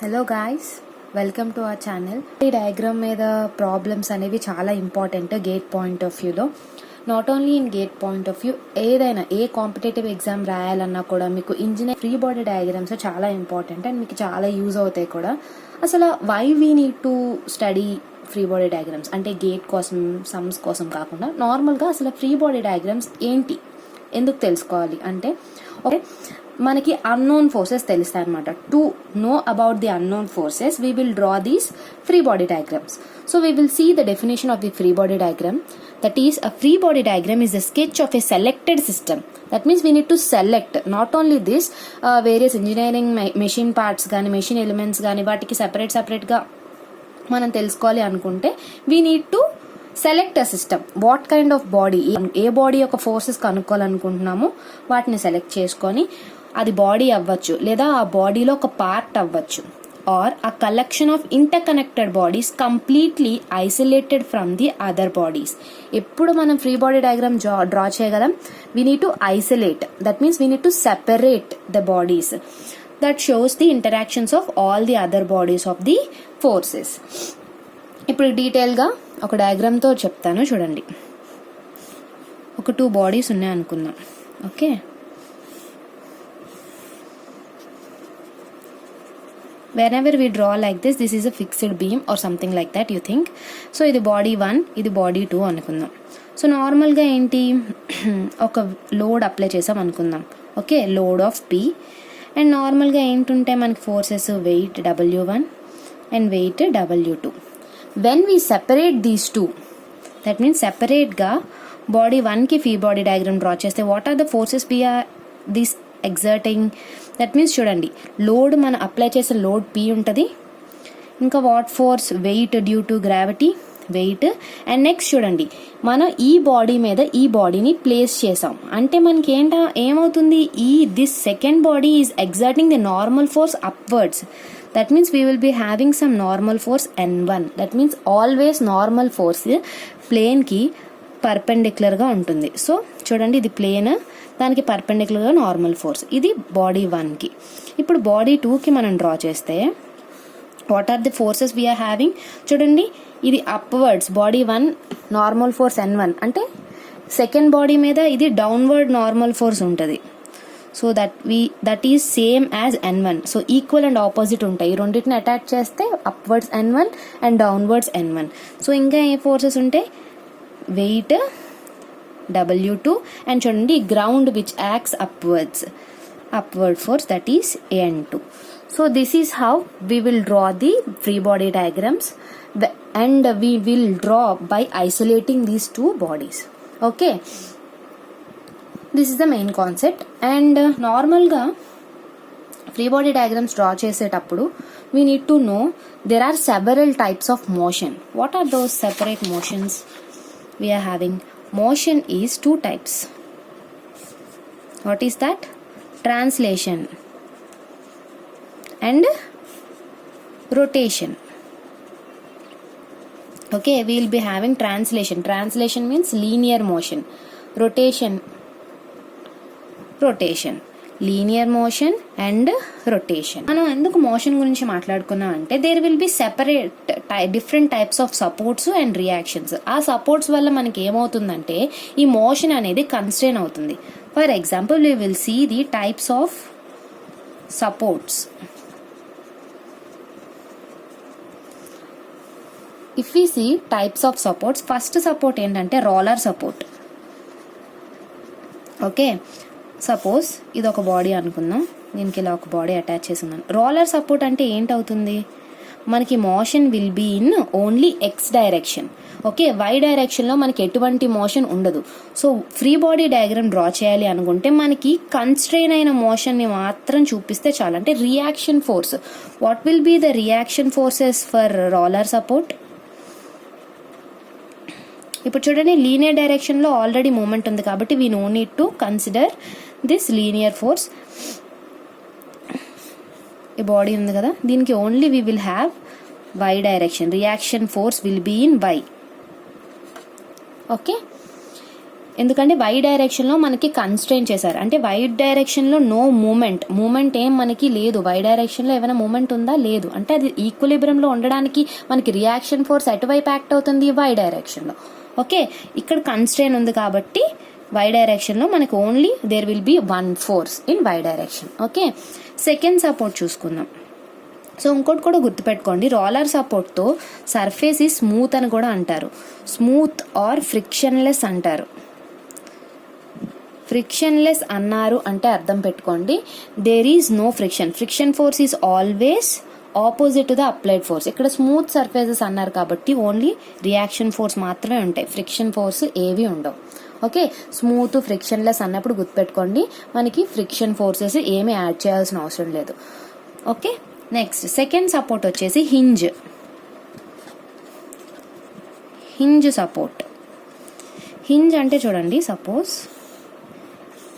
Hello guys, welcome to our channel. ఈ diagram మీద problems అనేవి చాలా ఇంపార్టెంట్ గేట్ పాయింట్ ఆఫ్ వ్యూలో. Not only in GATE point of view, ఏదైనా ఏ కాంపిటేటివ్ ఎగ్జామ్ రాయాలన్నా కూడా మీకు ఇంజనీర్ ఫ్రీ బాడీ డయాగ్రామ్స్ చాలా ఇంపార్టెంట్ అండ్ మీకు చాలా యూజ్ అవుతాయి కూడా. అసలు why we need to study free body diagrams అంటే గేట్ కోసం, సమ్స్ కోసం కాకుండా నార్మల్గా అసలు ఫ్రీ బాడీ డయాగ్రామ్స్ ఏంటి, ఎందుకు తెలుసుకోవాలి అంటే, ఓకే, మనకి అన్నోన్ ఫోర్సెస్ తెలుస్తాయి అనమాట. To know about the unknown forces we will draw these free body diagrams. So we will see the definition of the free body diagram. That is, a free body diagram is a sketch of a selected system. That means we need to select not only this, various engineering machine parts గానీ, machine elements గానీ, వాటికి separate గా మనం తెలుసుకోవాలి అనుకుంటే we need to select a system. What kind of body, A body యొక్క forces కనుక్కోవాలనుకుంటున్నామో వాటిని select చేసుకొని, అది బాడీ అవ్వచ్చు లేదా ఆ బాడీలో ఒక పార్ట్ అవ్వచ్చు, or a collection of interconnected bodies completely isolated from the other bodies. ఎప్పుడు మనం ఫ్రీ బాడీ డయాగ్రామ్ డ్రా చేయగలం, we need to isolate. That means we need to separate the bodies. That shows the interactions of all the other bodies of the forces. ఇప్పుడు డీటెయిల్గా ఒక డయాగ్రామ్తో చెప్తాను, చూడండి. ఒక 2 bodies ఉన్నాయి అనుకుందాం. Okay, whenever we draw like this is a fixed beam or something like that you think. So ఇది body 1, ఇది బాడీ 2 అనుకుందాం. సో నార్మల్గా ఏంటి, ఒక లోడ్ అప్లై చేసాం అనుకుందాం. Okay, load of P. And నార్మల్గా ఏంటుంటే మనకి forces weight W1 and weight W2. when we separate these two, that means separate గా బాడీ 1కి ఫ్రీ బాడీ డయాగ్రామ్ డ్రా చేస్తే what are the forces we are this exerting. That means చూడండి, load మనం apply చేసే load P ఉంటుంది, ఇంకా what force weight due to gravity weight. And next చూడండి, మనం ఈ బాడీ మీద ఈ బాడీని ప్లేస్ చేసాం అంటే మనకి ఏమవుతుంది, this second body is exerting the normal force upwards. That means we will be having some normal force N1. That means always normal force plane కి పర్పెండిక్యులర్ గా ఉంటుంది. సో చూడండి, ఇది ప్లేన్, దానికి పర్పెండిక్యులర్ గా నార్మల్ ఫోర్స్, ఇది body 1కి. ఇప్పుడు బాడీ 2కి మనం డ్రా చేస్తే what are the forces we are having. చూడండి, ఇది upwards, body 1 normal force N1 అంటే సెకండ్ బాడీ మీద ఇది డౌన్వర్డ్ నార్మల్ ఫోర్స్ ఉంటుంది. So that is same as N1. So equal and opposite ఉంటాయి. ఈ రెండింటిని అటాచ్ చేస్తే upwards N1 and downwards N1. So ఇంకా ఏ ఫోర్సెస్ ఉంటాయి, వెయిట్ W2 అండ్ చూడండి ground which acts upward force, that is N2. So this is how we will draw the free body diagrams and we will draw by isolating these 2 bodies. Okay, this is the main concept. And నార్మల్గా free body diagrams draw చేసేటప్పుడు we need to know there are several types of motion. What are those separate motions we are having? Motion is 2 types. What is that? Translation and rotation. Okay, we will be having translation. Translation means linear motion. Rotation, linear motion and rotation. మనం ఎందుకు motion గురించి మాట్లాడుకున్నాం అంటే there will be separate different types of supports and reactions. ఆ supports వల్ల మనకి ఏమవుతుందంటే ఈ మోషన్ అనేది కన్స్ట్రెయిన్ అవుతుంది. For example we will see the types of supports. If we see types of supports, first support ఏంటంటే రోలర్ సపోర్ట్. ఓకే, సపోజ్ ఇది ఒక బాడీ అనుకుందాం, దీనికి ఇలా ఒక బాడీ అటాచ్ చేసి ఉన్నాను. రోలర్ సపోర్ట్ అంటే ఏంటవుతుంది, మనకి motion will be in only X direction. Okay, Y డైరెక్షన్లో మనకి ఎటువంటి మోషన్ ఉండదు. So free body diagram draw చేయాలి అనుకుంటే మనకి కన్స్ట్రెయిన్ అయిన మోషన్ని మాత్రం చూపిస్తే చాలు. అంటే reaction force, what will be the reaction forces for roller support? ఇప్పుడు చూడండి, లీనియర్ డైరెక్షన్లో ఆల్రెడీ మూమెంట్ ఉంది కాబట్టి we no need to consider this linear force. ఈ బాడీ ఉంది కదా, దీనికి only we will have Y direction. Reaction force will be in Y. Okay, ఎందుకంటే వై డైరెక్షన్లో మనకి కన్స్ట్రెయిన్ చేశారు, అంటే వై డైరెక్షన్లో నో మూమెంట్ ఏం మనకి లేదు. వై డైరెక్షన్లో ఏమైనా మూమెంట్ ఉందా? లేదు. అంటే అది ఈక్విలిబ్రియంలో ఉండడానికి మనకి రియాక్షన్ ఫోర్స్ ఎటువైపు యాక్ట్ అవుతుంది? వై డైరెక్షన్లో. ఓకే, ఇక్కడ కన్స్ట్రెయిన్ ఉంది కాబట్టి వై డైరెక్షన్లో మనకి only there will be one force in Y direction. Okay, second support చూసుకుందాం. సో ఇంకోటి కూడా గుర్తుపెట్టుకోండి, రోలర్ సపోర్ట్తో సర్ఫేస్ ఈ స్మూత్ అని కూడా అంటారు. స్మూత్ ఆర్ ఫ్రిక్షన్లెస్ అంటారు. ఫ్రిక్షన్లెస్ అన్నారు అంటే అర్థం పెట్టుకోండి, there is no friction force is always opposite to the applied force. ఇక్కడ స్మూత్ సర్ఫేసెస్ అన్నారు కాబట్టి ఓన్లీ రియాక్షన్ ఫోర్స్ మాత్రమే ఉంటాయి, ఫ్రిక్షన్ ఫోర్స్ ఏవి ఉండవు. ఓకే, స్మూత్ ఫ్రిక్షన్లెస్ అన్నప్పుడు గుర్తుపెట్టుకోండి, మనకి ఫ్రిక్షన్ ఫోర్సెస్ ఏమి యాడ్ చేయాల్సిన అవసరం లేదు. ఓకే, నెక్స్ట్ సెకండ్ సపోర్ట్ వచ్చేసి హింజ్ సపోర్ట్. హింజ్ అంటే చూడండి, సపోజ్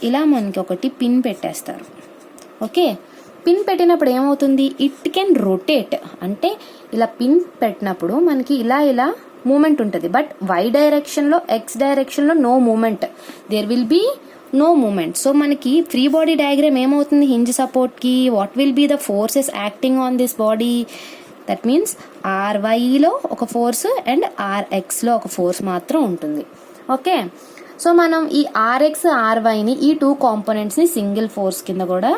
ఇలా మనకి ఒకటి పిన్ పెట్టేస్తారు. ఓకే, పిన్ పెట్టినప్పుడు ఏమవుతుంది? It can rotate. అంటే ఇలా పిన్ పెట్టినప్పుడు మనకి ఇలా మూమెంట్ ఉంటుంది, బట్ వై డైరెక్షన్లో ఎక్స్ డైరెక్షన్లో no moment, there will be no moment. So మనకి ఫ్రీ బాడీ డయాగ్రామ్ ఏమవుతుంది హింజ్ సపోర్ట్కి? What will be the forces acting on this body? That means ఆర్వైలో ఒక ఫోర్స్ అండ్ ఆర్ఎక్స్లో ఒక ఫోర్స్ మాత్రం ఉంటుంది. ఓకే, సో మనం ఈ ఆర్ఎక్స్ ఆర్వైని ఈ టూ కాంపోనెంట్స్ని సింగిల్ ఫోర్స్ కింద కూడా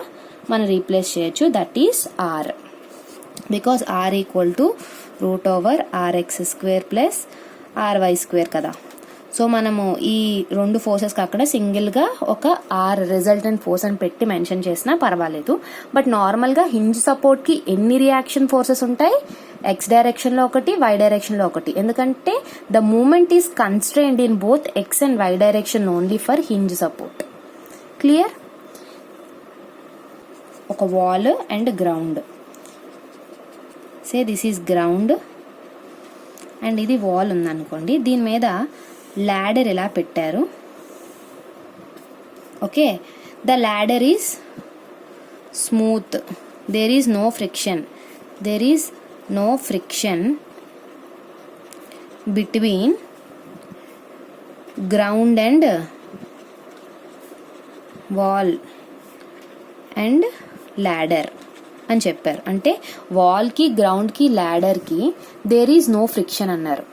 మనం రీప్లేస్ చేయొచ్చు. That is R, because R equal to √RX² plus RY² కదా. సో మనము ఈ రెండు ఫోర్సెస్కి అక్కడ సింగిల్గా ఒక ఆర్ రిజల్టెంట్ ఫోర్స్ అని పెట్టి మెన్షన్ చేసినా పర్వాలేదు. బట్ నార్మల్గా హింజ్ సపోర్ట్కి ఎన్ని రియాక్షన్ ఫోర్సెస్ ఉంటాయి? ఎక్స్ డైరెక్షన్లో ఒకటి, వై డైరెక్షన్లో ఒకటి. ఎందుకంటే the moment is constrained in both X and Y direction only for hinge support. Clear? ఒక wall and ground. Say this is ground and ఇది వాల్ ఉందనుకోండి, దీని మీద ladder ఇలా పెట్టారు. Okay, the ladder is smooth, there is no friction between ground and wall and ladder అని చెప్పారు. అంటే వాల్కి, గ్రౌండ్కి, ల్యాడర్కి దేర్ ఈజ్ నో ఫ్రిక్షన్ అన్నారు.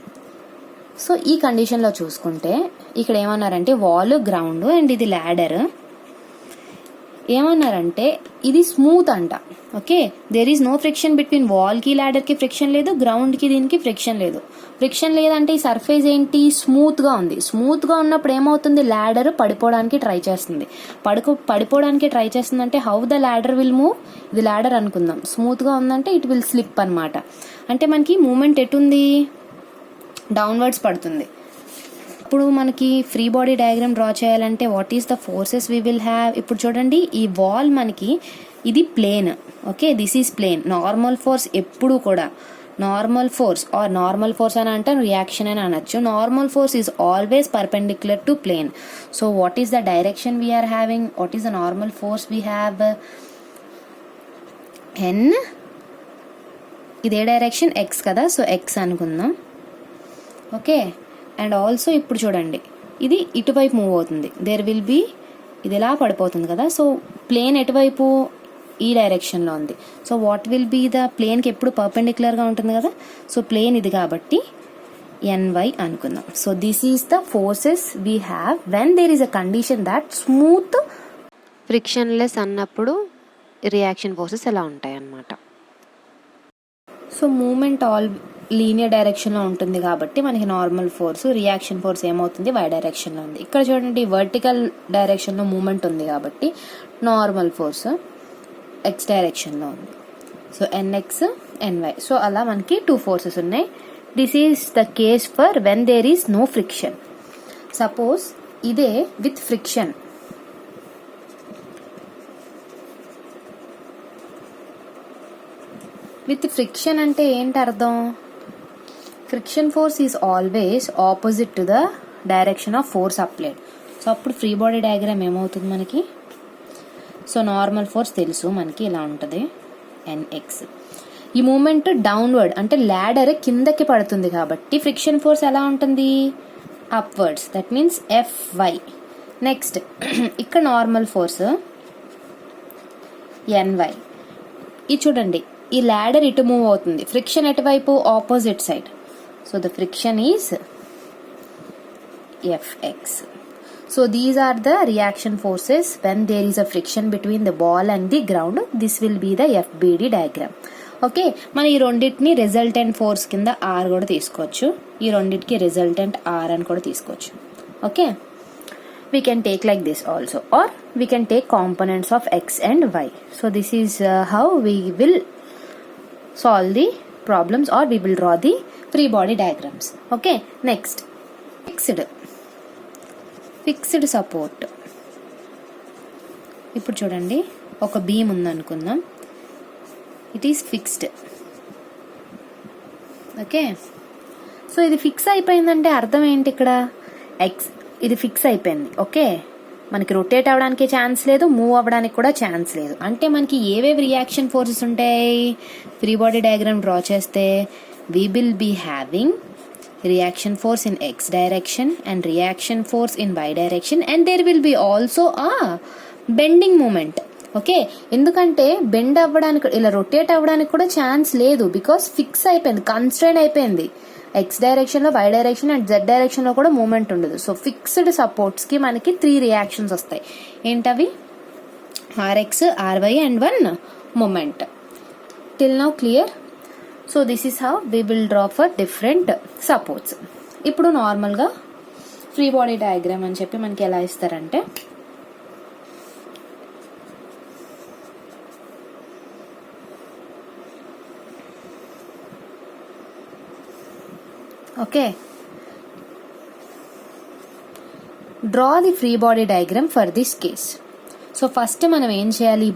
సో ఈ కండిషన్లో చూసుకుంటే ఇక్కడ ఏమన్నారంటే వాల్, గ్రౌండ్ అండ్ ఇది ల్యాడర్, ఏమన్నారంటే ఇది స్మూత్ అంట. Okay, there is no friction between వాల్కి, ల్యాడర్కి ఫ్రిక్షన్ లేదు, గ్రౌండ్కి దీనికి ఫ్రిక్షన్ లేదు. ఫ్రిక్షన్ లేదంటే ఈ సర్ఫేస్ ఏంటి? స్మూత్గా ఉంది. స్మూత్గా ఉన్నప్పుడు ఏమవుతుంది? ల్యాడర్ పడిపోవడానికి ట్రై చేస్తుంది. పడిపోవడానికి ట్రై చేస్తుందంటే how the ladder will move? ఇది ల్యాడర్ అనుకుందాం, స్మూత్గా ఉందంటే ఇట్ విల్ స్లిప్ అనమాట. అంటే మనకి మూమెంట్ ఎటుంది? డౌన్వర్డ్స్ పడుతుంది. ఇప్పుడు మనకి ఫ్రీ బాడీ డయాగ్రామ్ డ్రా చేయాలంటే what is the forces we will have? ఇప్పుడు చూడండి, ఈ వాల్ మనకి ఇది plane. Okay, this is plane. Normal force ఎప్పుడు కూడా నార్మల్ ఫోర్స్ అని అంటే రియాక్షన్ అని అనొచ్చు. Normal force is always perpendicular to plane. So what is the direction we are having? What is the normal force we have? N. ఇదే direction X కదా, so X అనుకుందాం. Okay, and also ఇప్పుడు చూడండి, ఇది ఇటువైపు మూవ్ అవుతుంది, దేర్ విల్ బీ ఇది ఇలా పడిపోతుంది కదా. సో ప్లేన్ ఎటువైపు? ఈ డైరెక్షన్లో ఉంది. So what will be the ప్లేన్కి ఎప్పుడు పర్పెండిక్యులర్గా ఉంటుంది కదా. సో ప్లేన్ ఇది కాబట్టి NY అనుకుందాం. So this is the forces we have when there is a condition that smooth frictionless అన్నప్పుడు రియాక్షన్ ఫోర్సెస్ ఎలా ఉంటాయి అన్నమాట. సో మూమెంట్ ఆల్ లీనియర్ డైరెక్షన్లో ఉంటుంది కాబట్టి మనకి నార్మల్ ఫోర్స్, రియాక్షన్ ఫోర్స్ ఏమవుతుంది? వై డైరెక్షన్లో ఉంది. ఇక్కడ చూడండి, వర్టికల్ డైరెక్షన్లో మూమెంట్ ఉంది కాబట్టి నార్మల్ ఫోర్స్ ఎక్స్ డైరెక్షన్లో ఉంది. So NX, NY. సో అలా మనకి టూ ఫోర్సెస్ ఉన్నాయి. This is the case for when there is no friction. Suppose ఇదే విత్ ఫ్రిక్షన్. విత్ ఫ్రిక్షన్ అంటే ఏంటి అర్థం? Friction force is always opposite to the direction of force applied. So అప్పుడు free body diagram ఏమవుతుంది మనకి? So normal force తెలుసు మనకి, ఇలా ఉంటుంది NX. ఈ మూమెంట్ డౌన్వర్డ్ అంటే ల్యాడర్ కిందకి పడుతుంది కాబట్టి ఫ్రిక్షన్ ఫోర్స్ ఎలా ఉంటుంది? Upwards, that means FY. Next ఇక్కడ నార్మల్ ఫోర్స్ NY. ఇది చూడండి, ఈ ల్యాడర్ ఇటు మూవ్ అవుతుంది, ఫ్రిక్షన్ ఎటువైపు, opposite side. So the friction is Fx. So these are the reaction forces when there is a friction between the ball and the ground. This will be the FBD diagram. Okay, మనం ఈ రెండింటిని resultant force కింద R కూడా తీసుకోవచ్చు, ఈ రెండింటికి resultant R అని కూడా తీసుకోవచ్చు. Okay, we can take like this also, or we can take components of X and Y. So this is how we will solve the problems, or we will draw the free body diagrams. Okay, next, fixed support. ఇప్పుడు చూడండి, ఒక beam ఉందనుకుందాం, it is fixed. Okay, so ఇది fix అయిపోయిందంటే అర్థం ఏంటి, ఇక్కడ X ఇది ఫిక్స్ అయిపోయింది. ఓకే, మనకి రొటేట్ అవ్వడానికి ఛాన్స్ లేదు, మూవ్ అవ్వడానికి కూడా ఛాన్స్ లేదు. అంటే మనకి ఏవేవి రియాక్షన్ ఫోర్సెస్ ఉంటాయి, ఫ్రీ బాడీ డయాగ్రామ్ డ్రా చేస్తే we will be having reaction force in X direction and reaction force in Y direction, and there will be also a bending moment. Okay, ఎందుకంటే bend అవ్వడానికి, ఇలా rotate అవ్వడానికి కూడా chance లేదు, because fix అయిపోయింది, constraint అయిపోయింది. X డైరెక్షన్లో, Y direction and Z డైరెక్షన్లో కూడా మూమెంట్ ఉండదు. సో ఫిక్స్డ్ సపోర్ట్స్కి మనకి 3 రియాక్షన్స్ వస్తాయి. ఏంటవి, RX, RY and 1 moment. Till now clear? So this is how we will draw for different supports. ఇప్పుడు నార్మల్గా ఫ్రీ బాడీ డయాగ్రామ్ అని చెప్పి మనకి ఎలా ఇస్తారంటే, okay, draw the free body diagram for this case. So first మనం ఏం చేయాలి,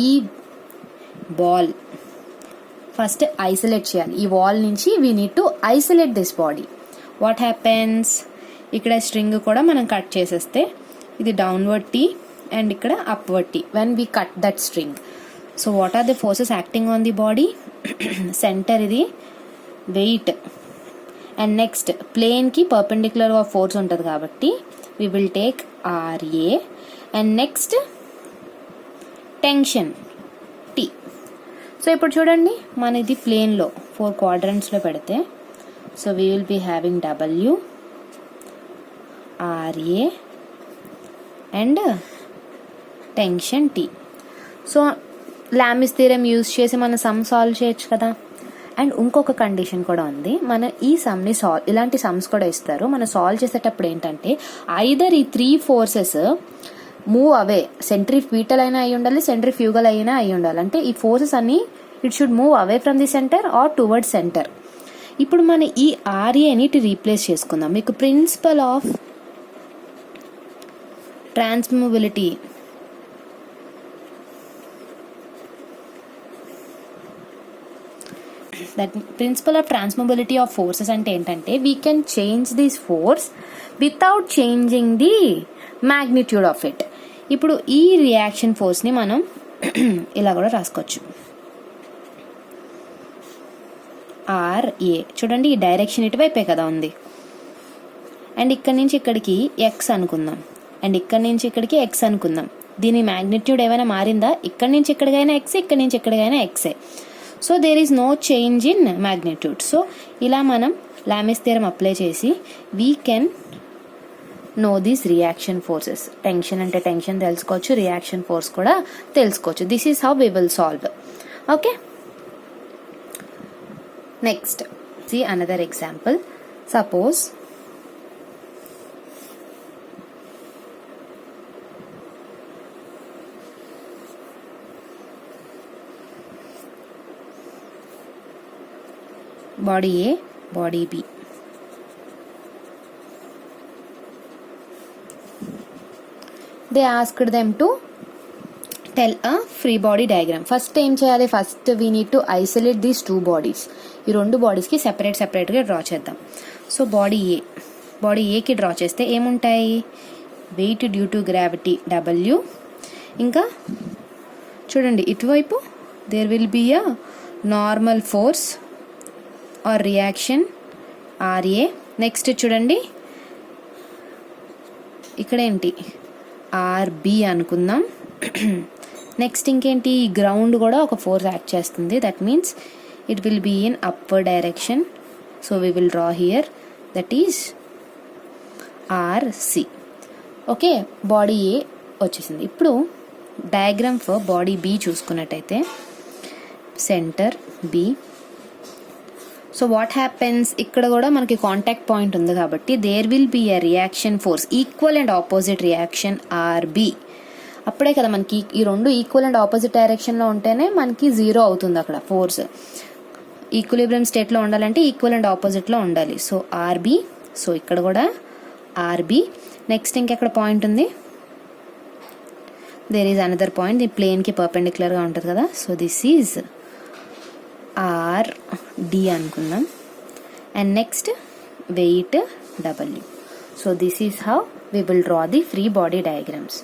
ఈ బాల్ ఫస్ట్ ఐసోలేట్ చేయాలి. ఈ వాల్ నుంచి we need to isolate this body. What happens, ఇక్కడ స్ట్రింగ్ కూడా మనం కట్ చేసేస్తే ఇది డౌన్వర్డ్ T అండ్ ఇక్కడ upward T when we cut that string. So what are the forces acting on the body, centre ఇది weight, and next ప్లేన్కి పర్పెండిక్యులర్గా force ఉంటుంది కాబట్టి we will take RA, and next tension T. So ఇప్పుడు చూడండి, మన ఇది ప్లేన్లో 4 క్వాడ్రంట్స్లో పెడితే, so we will be having W, RA and tension T. So Lami's theorem use చేసి మనం సమ్ సాల్వ్ చేయొచ్చు కదా. అండ్ ఇంకొక కండిషన్ కూడా ఉంది, మన ఈ సమ్ని ఇలాంటి సమ్స్ కూడా ఇస్తారు, మనం సాల్వ్ చేసేటప్పుడు ఏంటంటే ఐదర్ ఈ 3 ఫోర్సెస్ మూవ్ అవే, సెంట్రిఫ్యూగల్ అయినా అయి ఉండాలి, సెంట్రిఫ్యూగల్ అయినా అయి ఉండాలి. అంటే ఈ ఫోర్సెస్ అన్ని it should move away from the centre or toward centre. ఇప్పుడు మన ఈ RAని రీప్లేస్ చేసుకుందాం. మీకు principle of transmissibility that principle of transmissibility of forces అంటే ఏంటంటే, we can change this force without changing the magnitude of it. ఇప్పుడు ఈ రియాక్షన్ ఫోర్స్ని మనం ఇలా కూడా రాసుకోవచ్చు, RA. చూడండి, ఈ డైరెక్షన్ ఇటువైపే కదా ఉంది, అండ్ ఇక్కడ నుంచి ఇక్కడికి X అనుకుందాం, అండ్ ఇక్కడ నుంచి ఇక్కడికి X అనుకుందాం. దీని మ్యాగ్నిట్యూడ్ ఏమైనా మారిందా, ఇక్కడ నుంచి ఇక్కడికైనా X, ఇక్కడ నుంచి ఇక్కడికైనా Xే. So there is no change in magnitude. So ఇలా మనం లామిస్ థియరం అప్లై చేసి we can know these reaction forces. Tension అంటే టెన్షన్ తెలుసుకోవచ్చు, రియాక్షన్ ఫోర్స్ కూడా తెలుసుకోవచ్చు. This is how we will solve. Okay, next see another example. Suppose body A, body B. They asked them to tell a free body diagram. First ఏం చేయాలి, first we need to isolate these 2 bodies. ఈ 2 బాడీస్కి సెపరేట్గా draw చేద్దాం. So body ఏకి draw చేస్తే ఏముంటాయి, weight due to gravity W, ఇంకా చూడండి ఇటువైపు there will be a normal force or reaction RA. Next చూడండి ఇక్కడేంటి ఆర్బి అనుకుందాం. నెక్స్ట్ ఇంకేంటి, ఈ గ్రౌండ్ కూడా ఒక ఫోర్స్ యాక్ట్ చేస్తుంది. That means it will be in upper direction. So we will draw here, that is R C. Okay, body A వచ్చేసింది. ఇప్పుడు డయాగ్రామ్ ఫర్ బాడీ బి చూసుకున్నట్టయితే centre B. So what happens, ఇక్కడ కూడా మనకి contact point ఉంది కాబట్టి there will be a reaction force, equal and opposite reaction R B. అప్పుడే కదా మనకి ఈ రెండు ఈక్వల్ అండ్ ఆపోజిట్ డైరెక్షన్లో ఉంటేనే మనకి జీరో అవుతుంది అక్కడ ఫోర్స్. ఈక్విలిబ్రియం స్టేట్లో ఉండాలంటే ఈక్వల్ అండ్ ఆపోజిట్లో ఉండాలి. సో ఆర్బి, సో ఇక్కడ కూడా ఆర్బి. నెక్స్ట్ ఇంకెక్కడ పాయింట్ ఉంది, దేర్ ఈజ్ అనదర్ పాయింట్, ఈ ప్లేన్కి పర్పెండిక్యులర్గా ఉంటుంది కదా. సో దిస్ ఈజ్ ఆర్డి అనుకుందాం. And next weight W. So this is how we will draw the free body diagrams.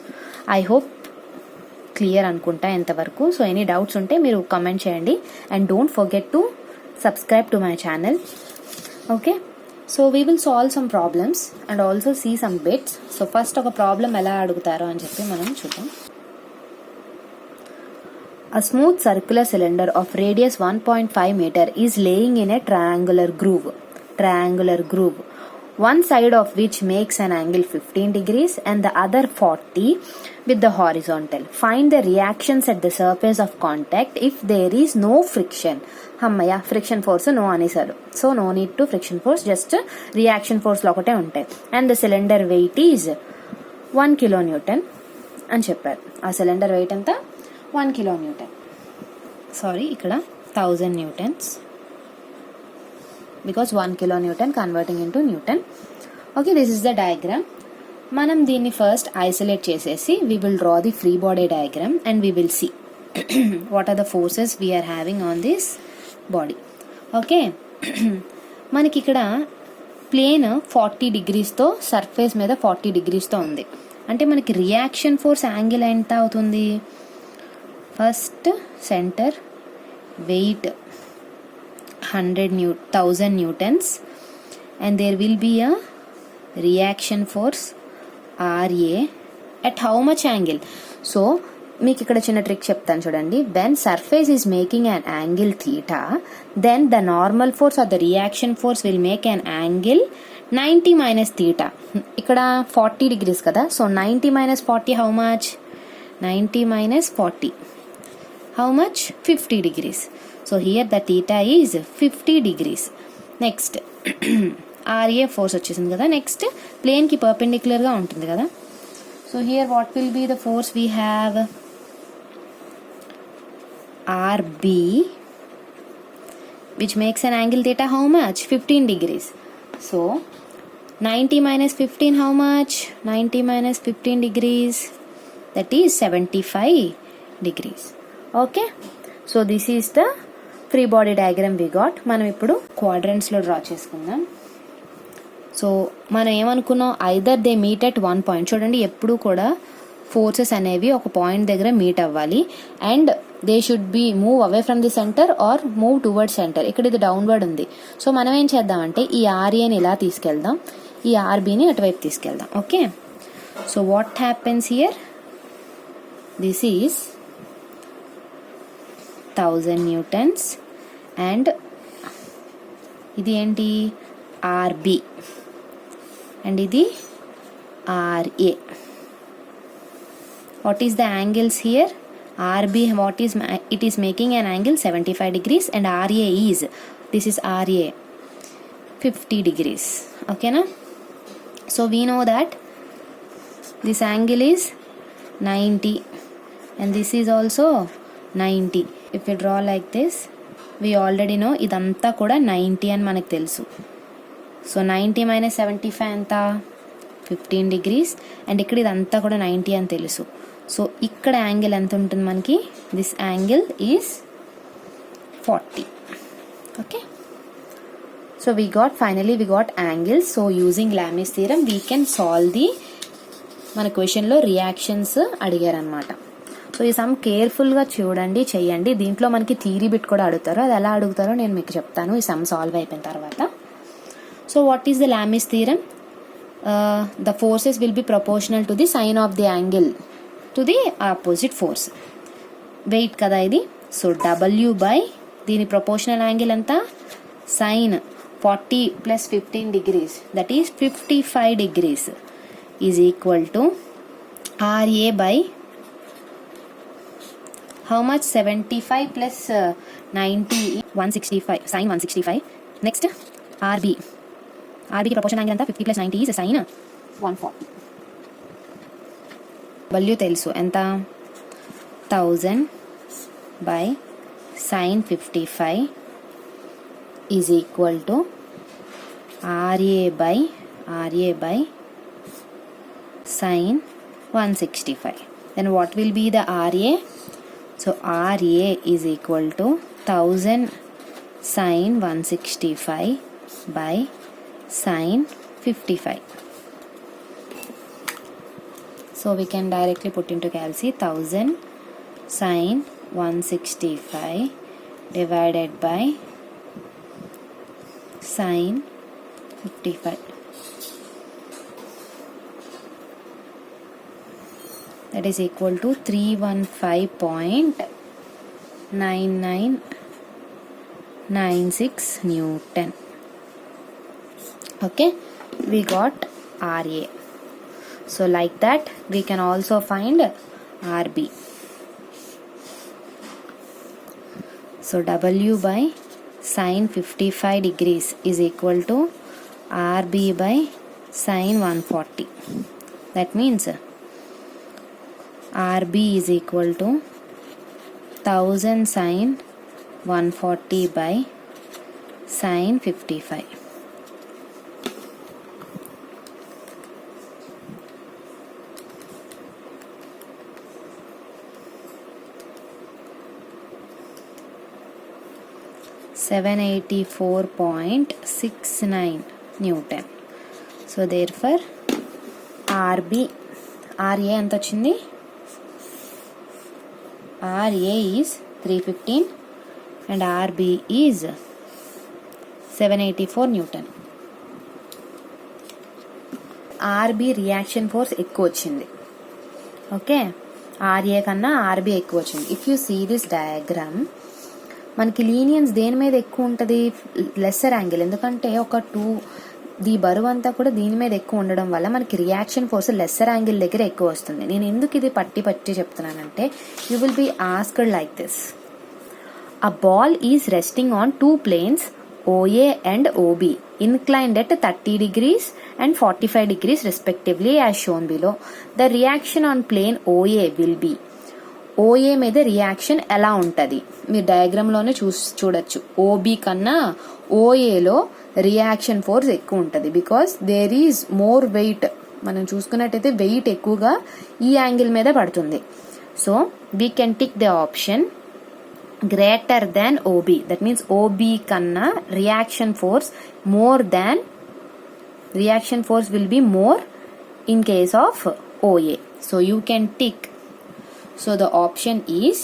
I hope clear అనుకుంటా ఎంతవరకు. సో ఎనీ డౌట్స్ ఉంటే మీరు కమెంట్ చేయండి. And don't forget to subscribe to my channel. Okay, so we will solve some problems and also see some bits. So first ఒక problem ఎలా అడుగుతారో అని చెప్పి మనం చూద్దాం. A smooth circular cylinder of radius 1.5 meter is laying in a triangular groove, one side of which makes an angle 15 degrees and the other 40 with the horizontal. Find the reactions at the surface of contact if there is no friction. Hammaya, friction force no anesaru. So no need to friction force, just reaction force lo okate untayi. And the cylinder weight is 1 kilonewton అని చెప్పారు. ఆ cylinder wait అంతా 1 kilonewton. Sorry, ఇక్కడ 1000 newtons, because 1 kilonewton converting into Newton. Okay, this is the diagram. మనం దీన్ని first isolate చేసేసి we will draw the free body diagram and we will see what are the forces we are having on this body. Okay, మనకి ఇక్కడ plane 40 degreesతో surface మీద 40 degreesతో ఉంది. అంటే మనకి reaction force angle ఎంత అవుతుంది, first centre weight 1000 newtons and there will be a reaction force RA at how much angle. So మీకు ఇక్కడ చిన్న ట్రిక్ చెప్తాను చూడండి. when surface is making an angle theta, then the normal force or the reaction force will make an angle 90 minus theta. ఇక్కడ 40 degrees కదా, so 90 minus 40 how much, 90 minus 40 how much, 50 degrees. So here the theta is 50 degrees. Next RA force వచ్చేసింది కదా. Next ప్లేన్కి పర్పెండిక్యులర్గా ఉంటుంది కదా. So here what will be the force we have, RB which makes an angle theta how much, 15 degrees. So 90 minus 15 how much, 90 minus 15 degrees, that is 75 degrees. Okay, so this is the free body diagram we got. మనం ఇప్పుడు క్వాడ్రంట్స్లో draw చేసుకుందాం. So మనం ఏమనుకున్నాం, either they meet at one point. చూడండి, ఎప్పుడు కూడా forces అనేవి ఒక పాయింట్ దగ్గర మీట్ అవ్వాలి and they should be move away from the centre or move toward centre. ఇక్కడ ఇది డౌన్వర్డ్ ఉంది. సో మనం ఏం చేద్దామంటే ఈ ఆర్ఏని ఇలా తీసుకెళ్దాం, ఈ ఆర్బీని అటువైపు తీసుకెళ్దాం. Okay, so what happens here, this is 1000 newtons and ఇది ఏంటి ఆర్బి అండ్ ఇది RA. What is the angles here, RB what is it is making an angle 75 degrees and RA is, this is RA 50 degrees. Okay na, so we know that this angle is 90 and this is also 90. If we draw like this, we already know ఇదంతా కూడా 90 అని మనకు తెలుసు. So 90 minus 75 ఎంత, 15 degrees and ఇక్కడ ఇదంతా కూడా 90 అని తెలుసు. సో ఇక్కడ యాంగిల్ ఎంత ఉంటుంది మనకి, this angle is 40. Okay, so we got angles. So using Lami's theorem we can solve the, మన క్వశ్చన్లో రియాక్షన్స్ అడిగారనమాట. సో ఈ సమ్ కేర్ఫుల్గా చూడండి, చెయ్యండి. దీంట్లో మనకి థియరీ బిట్ కూడా అడుగుతారు, అది ఎలా అడుగుతారో నేను మీకు చెప్తాను ఈ సమ్ సాల్వ్ అయిపోయిన తర్వాత. So what is the Lami's theorem, the forces will be proportional to the sine of the angle to the opposite force. Weight కదా ఇది. సో W బై దీని ప్రపోర్షనల్ యాంగిల్ ఎంత, sine 40 + 15 degrees, that is 55 degrees, is equal to RA by how much, 75 plus 90, 165, sin 165. Next RB కి proportion angle ఎంత, 50 + 90 is sin 140. W తెలుసు ఎంత, 1000 by sin 55 is equal to RA by sin 165. Then what will be the RA? So RA is equal to 1000 sin 165 by sin 55. So we can directly put into calci 1000 sin 165 divided by sin 55. That is equal to 315.9996 Newton. Okay, we got RA. So like that we can also find RB. So W by sin 55 degrees is equal to RB by sin 140. That means RB is equal to 1000 sin 140 by sin 55. (784.69 Newton). So therefore RA ఎంత వచ్చింది, RA is 315 and RB is 784 Newton. RB reaction force ఎక్కువ వచ్చింది. Okay, RA కన్నా RB ఎక్కువ వచ్చింది. If you see this diagram, మనకి లీనియన్స్ దేని మీద ఎక్కువ ఉంటుంది, లెస్సర్ యాంగిల్. ఎందుకంటే ఒక 2 ది బరువు అంతా కూడా దీని మీద ఎక్కువ ఉండడం వల్ల మనకి రియాక్షన్ ఫోర్స్ లెస్సర్ యాంగిల్ దగ్గర ఎక్కువ వస్తుంది. నేను ఎందుకు ఇది పట్టి చెప్తున్నానంటే, you will be asked like this: a ball is resting on 2 planes OA and OB inclined at 30 degrees and 45 degrees respectively as shown below. The reaction on plane OA will be, OA మీద reaction ఎలా ఉంటుంది మీరు డయాగ్రామ్లోనే చూడొచ్చు. OB కన్నా OAలో reaction force ఎక్కువ ఉంటుంది, because there is more weight. మనం చూసుకున్నట్టయితే వెయిట్ ఎక్కువగా ఈ యాంగిల్ మీద పడుతుంది. So we can tick the option greater than OB. That means OB కన్నా reaction force will be more in case of OA. So you can tick. So the option is,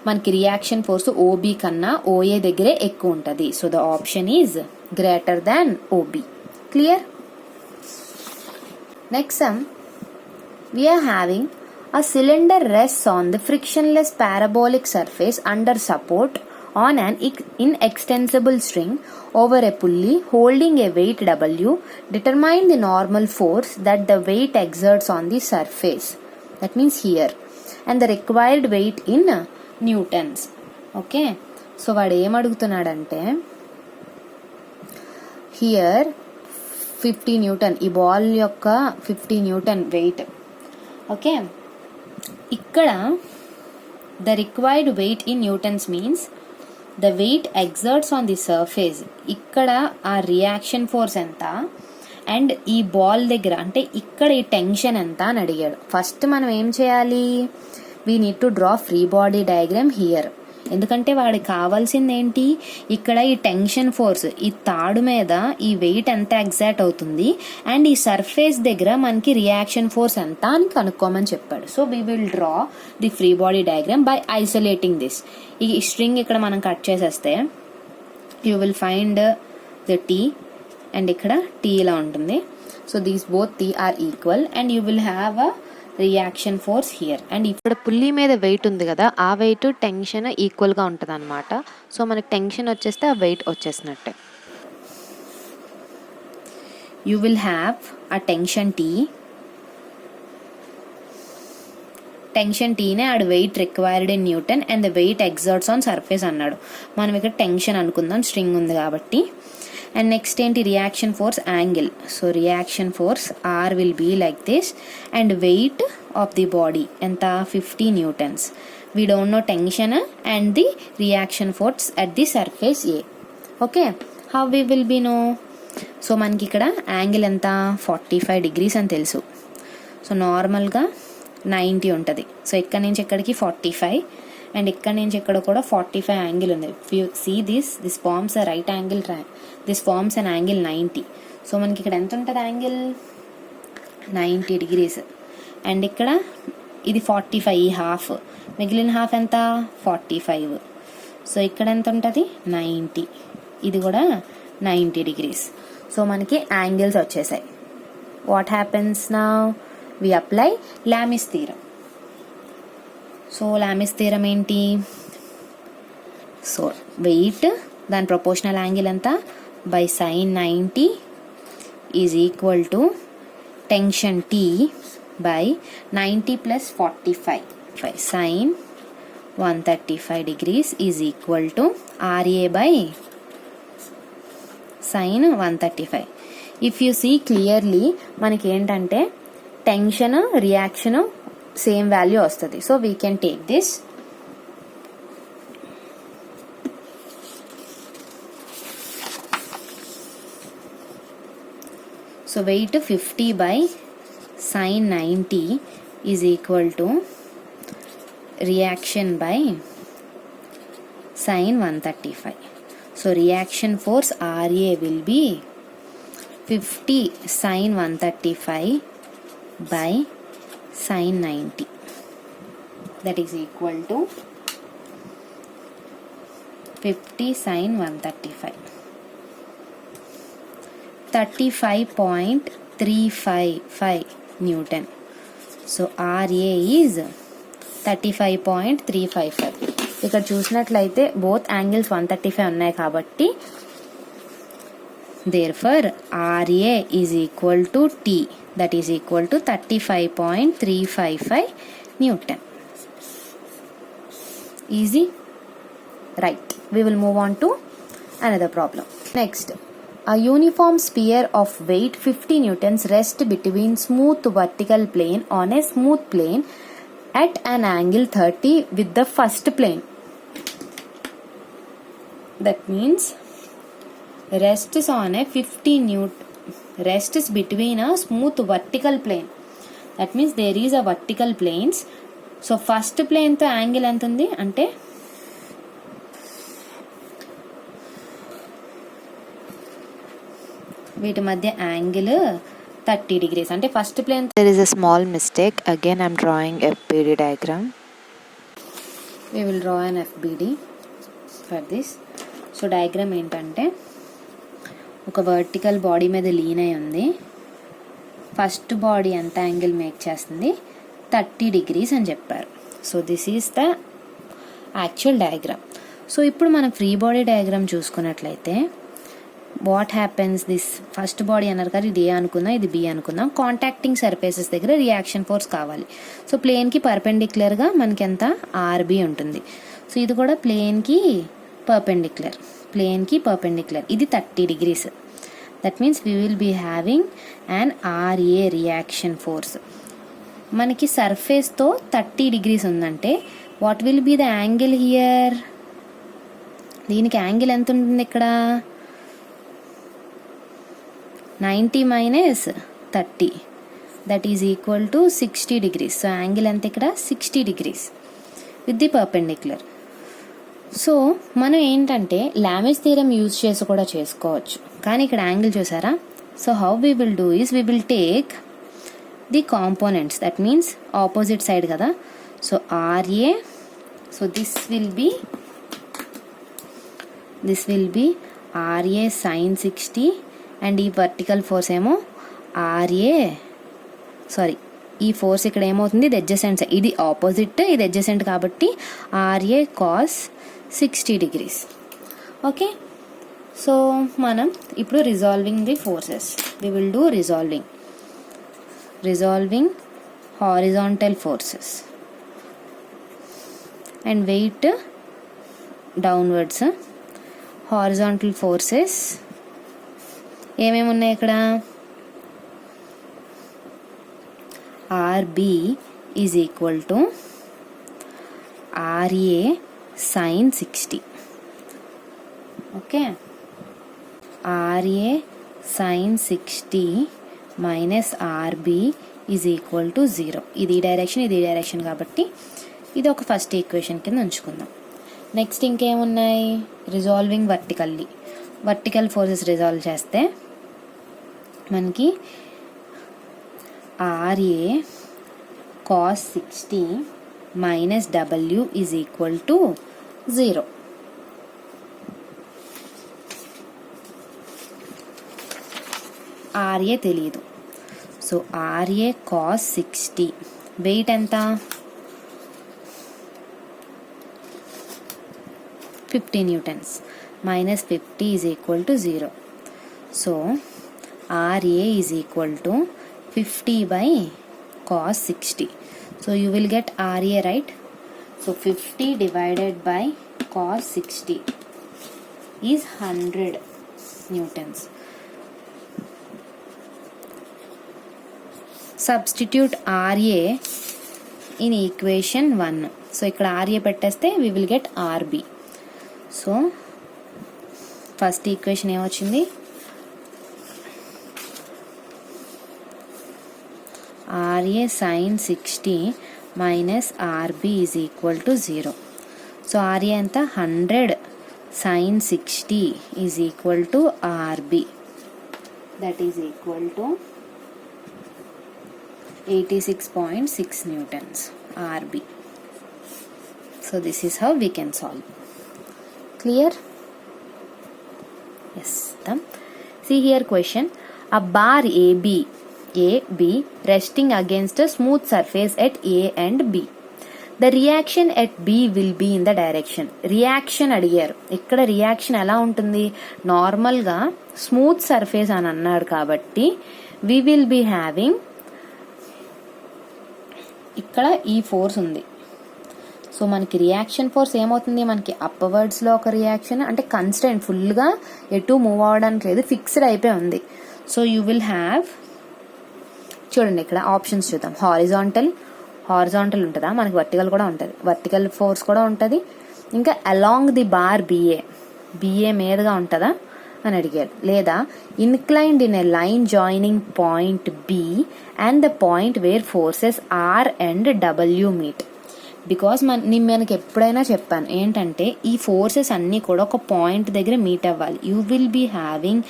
మనకి reaction force OB కన్నా OA దగ్గరే ఎక్కువ ఉంటుంది. So the option is greater than OB. Clear? Next sum, we are having a cylinder rests on the frictionless parabolic surface under support on an inextensible string over a pulley holding a weight W. Determine the normal force that the weight exerts on the surface. That means here. And the required weight in newtons. Okay. So వాడు ఏం అడుగుతున్నాడంటే, here 50 Newton, ఈ ball యొక్క 50 Newton weight. Okay, ఇక్కడ the required weight in newtons means the weight exerts on the surface. ఇక్కడ ఆ reaction force ఎంత and ఈ బాల్ దగ్గర అంటే ఇక్కడ ఈ టెన్షన్ ఎంత అని అడిగాడు. ఫస్ట్ మనం ఏం చేయాలి, we need to draw free body diagram here. ఎందుకంటే వాడికి కావాల్సింది ఏంటి, ఇక్కడ ఈ టెన్షన్ ఫోర్స్ ఈ తాడు మీద ఈ వెయిట్ ఎంత ఎగ్జాక్ట్ అవుతుంది అండ్ ఈ సర్ఫేస్ దగ్గర మనకి రియాక్షన్ ఫోర్స్ ఎంత అని కనుక్కోమని చెప్పాడు. So we will draw the free body diagram by isolating this. ఈ స్ట్రింగ్ ఇక్కడ మనం కట్ చేసేస్తే you will find the T and ఇక్కడ టీ ఇలా ఉంటుంది. So these both T are equal and you will have a reaction force here. And ఇక్కడ pulley మీద weight ఉంది కదా, ఆ వెయిట్ టెన్షన్ ఈక్వల్గా ఉంటుంది అనమాట. సో మనకి టెన్షన్ వచ్చేస్తే ఆ వెయిట్ వచ్చేసినట్టే. you will have a tension T. Tension టీనే ఆడు weight required in newton and the weight exerts on surface అన్నాడు. మనం ఇక్కడ టెన్షన్ అనుకుందాం, స్ట్రింగ్ ఉంది కాబట్టి. అండ్ నెక్స్ట్ ఏంటి, reaction force angle. So reaction force R will be like this and weight of the body ఎంత 50 newtons. We don't know tension and the reaction force at the surface A. Okay, how we will be no? So మనకి ఇక్కడ angle ఎంత 45 degrees అని తెలుసు. So నార్మల్గా 90 ఉంటుంది. So ఇక్కడ నుంచి ఇక్కడికి 45 అండ్ ఇక్కడ నుంచి ఇక్కడ కూడా 45 యాంగిల్ ఉంది. You see this forms a right angle this forms an angle 90. So మనకి ఇక్కడ ఎంత ఉంటుంది యాంగిల్ 90 degrees. అండ్ ఇక్కడ ఇది 45, ఈ హాఫ్, మిగిలిన హాఫ్ ఎంత 45. సో ఇక్కడ ఎంత ఉంటుంది 90, ఇది కూడా 90 degrees. సో మనకి యాంగిల్స్ వచ్చేసాయి. What happens now? We apply Lami's theorem. So Lami's theorem ఏంటి? సో వెయిట్ దాని ప్రపోర్షనల్ యాంగిల్ ఎంత by sine 90 is equal to tension T by 90 plus 45 sine 135 degrees is equal to RA by sine 135. If you see clearly మనకి ఏంటంటే tension reaction same value వస్తుంది. So we can take this. So weight 50 by sine 90 is equal to reaction by sine 135. So reaction force RA will be 50 sin 135 by sin 90. That is equal to 50 sin 135. 35.355 Newton. So RA is 35.355. ఇక్కడ చూసినట్లయితే both angles 135 ఉన్నాయి కాబట్టి therefore RA is equal to T, that is equal to 35.355 Newton. Easy? Right. We will move on to another problem. Next, a uniform sphere of weight 50 newtons rests between smooth vertical plane on a smooth plane at an angle 30 with the first plane. That means rests on a 50 newton, rests between a smooth vertical plane. That means there is a vertical planes. So first plane తో angle ఎంత ఉంది అంటే వీటి మధ్య angle 30 degrees. అంటే first plane. There is a small mistake. Again, I'm drawing FBD diagram. We will draw an FBD for this. So diagram ఏంటంటే ఒక vertical body మీద లీన్ అయి ఉంది. ఫస్ట్ బాడీ ఎంత యాంగిల్ మేక్ చేస్తుంది 30 degrees అని చెప్పారు. So this is the actual diagram. So ఇప్పుడు మనం ఫ్రీ బాడీ డయాగ్రామ్ చూసుకున్నట్లయితే what happens, this first body అన్నారు కదా, ఇది ఏ అనుకుందాం, ఇది బి అనుకుందాం. కాంటాక్టింగ్ సర్ఫేసెస్ దగ్గర రియాక్షన్ ఫోర్స్ కావాలి. సో ప్లేన్కి పర్పెండిక్యులర్గా మనకి ఎంత ఆర్బి ఉంటుంది. సో ఇది కూడా ప్లేన్కి పర్పెండిక్యులర్, ఇది 30 degrees. That means we will be having and RA reaction force. మనకి సర్ఫేస్తో 30 degrees ఉందంటే what will be the angle here? దీనికి యాంగిల్ ఎంత ఉంటుంది ఇక్కడ 90 minus 30, that is equal to 60 degrees. So angle ఎంత ఇక్కడ 60 degrees with the perpendicular. So మనం ఏంటంటే లామిస్ థీరం యూజ్ చేసి కూడా చేసుకోవచ్చు, కానీ ఇక్కడ యాంగిల్ చూసారా. So how we will do is we will take the components, that means opposite side కదా. So R A, so this will be R A sin 60 and ఈ వర్టికల్ ఫోర్స్ ఏమో ఆర్ఏ, సారీ ఈ ఫోర్స్ ఇక్కడ ఏమవుతుంది, ఇది అడ్జసెంట్, ఇది opposite, ఇది adjacent కాబట్టి R A cos 60 degrees. Okay, so మనం ఇప్పుడు resolving the forces, we will do resolving horizontal forces and weight downwards. Horizontal forces ఏమేమి ఉన్నాయి ఇక్కడ, RB is equal to RA sin 60. Okay, RA sin 60 minus RB is equal to 0. ఇది direction కాబట్టి ఇది ఒక first equation కింద ఉంచుకుందాం. Next ఇంకేమున్నాయి, resolving vertical forces resolve చేస్తే మనకి RA cos 60 minus W is equal to 0. RA తెలియదు, సో RA cos 60 వెయిట్ ఎంత, 50 newtons minus 50 is equal to 0. So RA is equal to 50 by cos 60. So you will get RA, right? So 50 divided by cos 60 is 100 newtons. Substitute RA in equation 1. So ikkada RA petteste we will get RB. So first equation em vachindi, RA sin 60 minus RB is equal to 0. So RA anta 100 sin 60 is equal to RB, that is equal to 86.6 newtons RB. So this is how we can solve. Clear? Yes. See here question. A bar AB resting against a smooth surface at A and B. The reaction at B will be in the direction. Reaction అడిగారు, ఇక్కడ reaction ఎలా ఉంటుంది, నార్మల్గా smooth surface అని అన్నాడు కాబట్టి we will be having, ఇక్కడ ఈ ఫోర్స్ ఉంది, సో మనకి రియాక్షన్ ఫోర్స్ ఏమవుతుంది, మనకి అప్వర్డ్స్లో ఒక రియాక్షన్ అంటే కన్స్టెంట్, ఫుల్గా ఎటు మూవ్ అవ్వడానికి లేదు, ఫిక్స్డ్ అయిపోయి ఉంది. సో యూ విల్ హ్యావ్, చూడండి ఇక్కడ ఆప్షన్స్ చూద్దాం, హారిజాంటల్ ఉంటుందా, మనకి వర్టికల్ కూడా ఉంటుంది, వర్టికల్ ఫోర్స్ కూడా ఉంటుంది, ఇంకా అలాంగ్ ది బార్ బిఏ మీదుగా ఉంటుందా అని అడిగారు, లేదా inclined in a line joining point B and the point where forces are and W meet. Because మనకి ఎప్పుడైనా చెప్పాను ఏంటంటే ఈ ఫోర్సెస్ అన్నీ కూడా ఒక పాయింట్ దగ్గర మీట్ అవ్వాలి. You will be having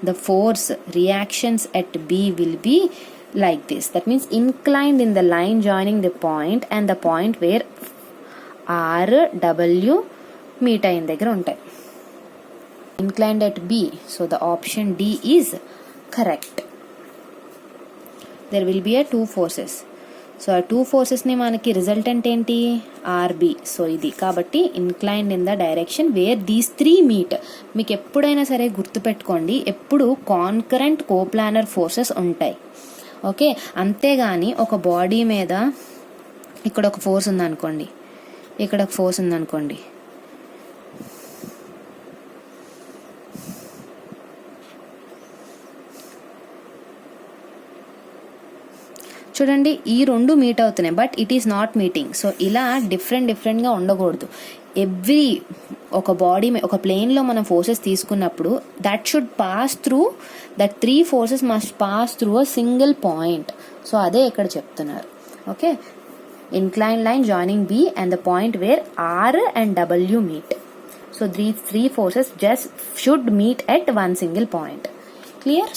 the force reactions at B will be like this. That means inclined in the line joining the point and the point where R, W meet అయిన దగ్గర ఉంటాయి. Inclined at B. So the option D is correct. There will be a two forces. So ఆ two forces ని మనకి resultant ఏంటి, RB. So ఇది కాబట్టి inclined in the direction where these three meet. మీకు ఎప్పుడైనా సరే గుర్తుపెట్టుకోండి, ఎప్పుడు కాన్కరెంట్ కోప్లానర్ ఫోర్సెస్ ఉంటాయి. ఓకే, అంతేగాని ఒక బాడీ మీద ఇక్కడ ఒక ఫోర్స్ ఉందనుకోండి, ఇక్కడ ఒక ఫోర్స్ ఉందనుకోండి, చూడండి ఈ రెండు మీట్ అవుతున్నాయి but it is not meeting. So ఇలా డిఫరెంట్గా ఉండకూడదు. ఎవ్రీ ఒక బాడీ ఒక ప్లేన్లో మనం ఫోర్సెస్ తీసుకున్నప్పుడు that should pass through, that three forces must pass through a single point. So అదే ఇక్కడ చెప్తున్నారు. Okay, inclined line joining B and the point where R and W meet. So these three forces just should meet at one single point. Clear?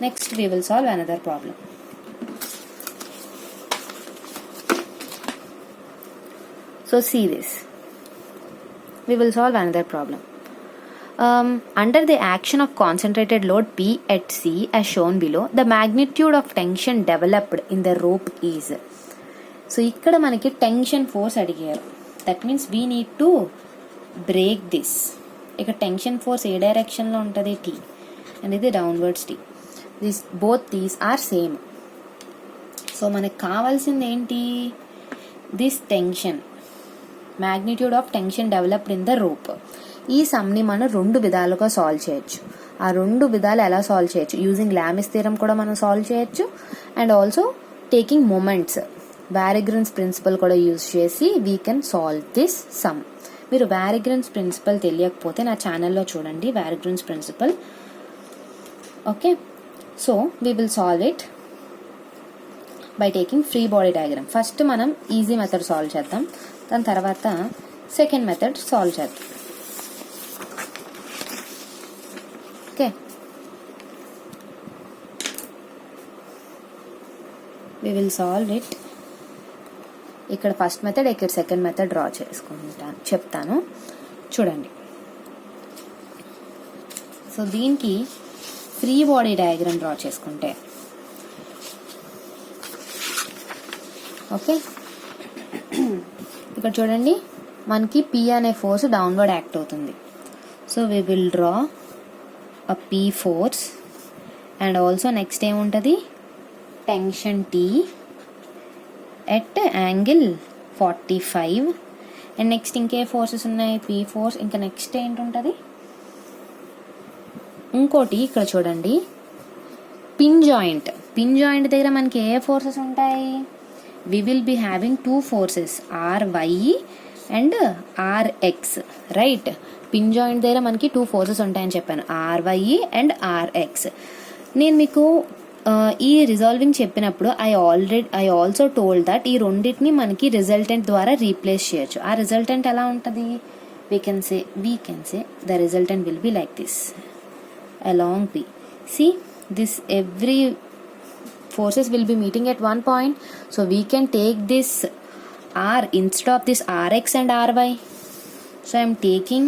Next we will solve another problem. So see this. We will solve another problem. Under the action of concentrated load P at C as shown below, the magnitude of tension developed in the rope is. So ఇక్కడ మనకి tension force అడిగారు. That means we need to break this. ఇక్కడ tension force ఏ డైరెక్షన్లో ఉంటుంది? T, and ఇది downwards T. Both these are same. So మనకు కావాల్సింది ఏంటి? This tension, magnitude of tension developed in the rope. ఈ సమ్ని మనం 2 విధాలుగా సాల్వ్ చేయొచ్చు. ఆ 2 విధాలు ఎలా సాల్వ్ చేయొచ్చు? యూజింగ్ లామిస్ థియరం కూడా మనం సాల్వ్ చేయొచ్చు, and also taking moments, Varignon's principle కూడా యూజ్ చేసి we can solve this sum. మీరు వారెగ్రన్స్ ప్రిన్సిపల్ తెలియకపోతే నా ఛానల్లో చూడండి, Varignon's principle. Okay, so we will solve it by taking free body diagram. First మనం ఈజీ మెథడ్ సాల్వ్ చేద్దాం, దాని తర్వాత సెకండ్ మెథడ్ సాల్వ్ చేద్దాం. Okay, we will solve it. ఇక్కడ ఫస్ట్ మెథడ్, ఇక్కడ సెకండ్ మెథడ్ డ్రా చేసుకుంటాను, చెప్తాను చూడండి. సో దీనికి ఫ్రీ బాడీ డయాగ్రామ్ డ్రా చేసుకుంటే, ఓకే, ఇక్కడ చూడండి మనకి P అనే ఫోర్స్ డౌన్వర్డ్ యాక్ట్ అవుతుంది. So we will draw a P force, and also next ఏముంటుంది? Tension T at angle 45, and next ఇంకే ఫోర్సెస్ ఉన్నాయి? P force. ఇంకా నెక్స్ట్ ఏంటుంటుంది? ఇంకోటి ఇక్కడ చూడండి, పిన్ జాయింట్. పిన్ జాయింట్ దగ్గర మనకి ఏ ఫోర్సెస్ ఉంటాయి? We will be having 2 forces, RY and RX, right? Pin joint దగ్గర మనకి 2 ఫోర్సెస్ ఉంటాయని చెప్పాను, RY అండ్ RX. నేను మీకు ఈ రిజాల్వింగ్ చెప్పినప్పుడు ఐ ఆల్సో టోల్డ్ దట్ ఈ రెండింటిని మనకి రిజల్టెంట్ ద్వారా రీప్లేస్ చేయొచ్చు. ఆ రిజల్టెంట్ ఎలా ఉంటుంది? We can say the resultant will be like this along P. See, this every forces will be meeting at one point, so we can take this R instead of this RX and RY. So I am taking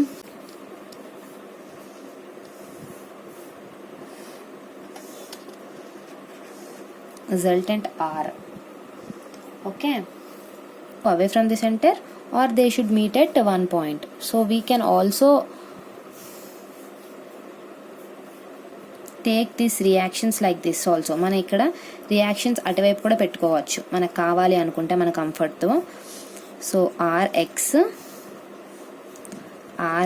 resultant R. Okay, away from the center, or they should meet at one point. So we can also take this reactions like this also. మనం ఇక్కడ reactions అటువైపు కూడా పెట్టుకోవచ్చు మనకు కావాలి అనుకుంటే మన కంఫర్ట్తో. So RX,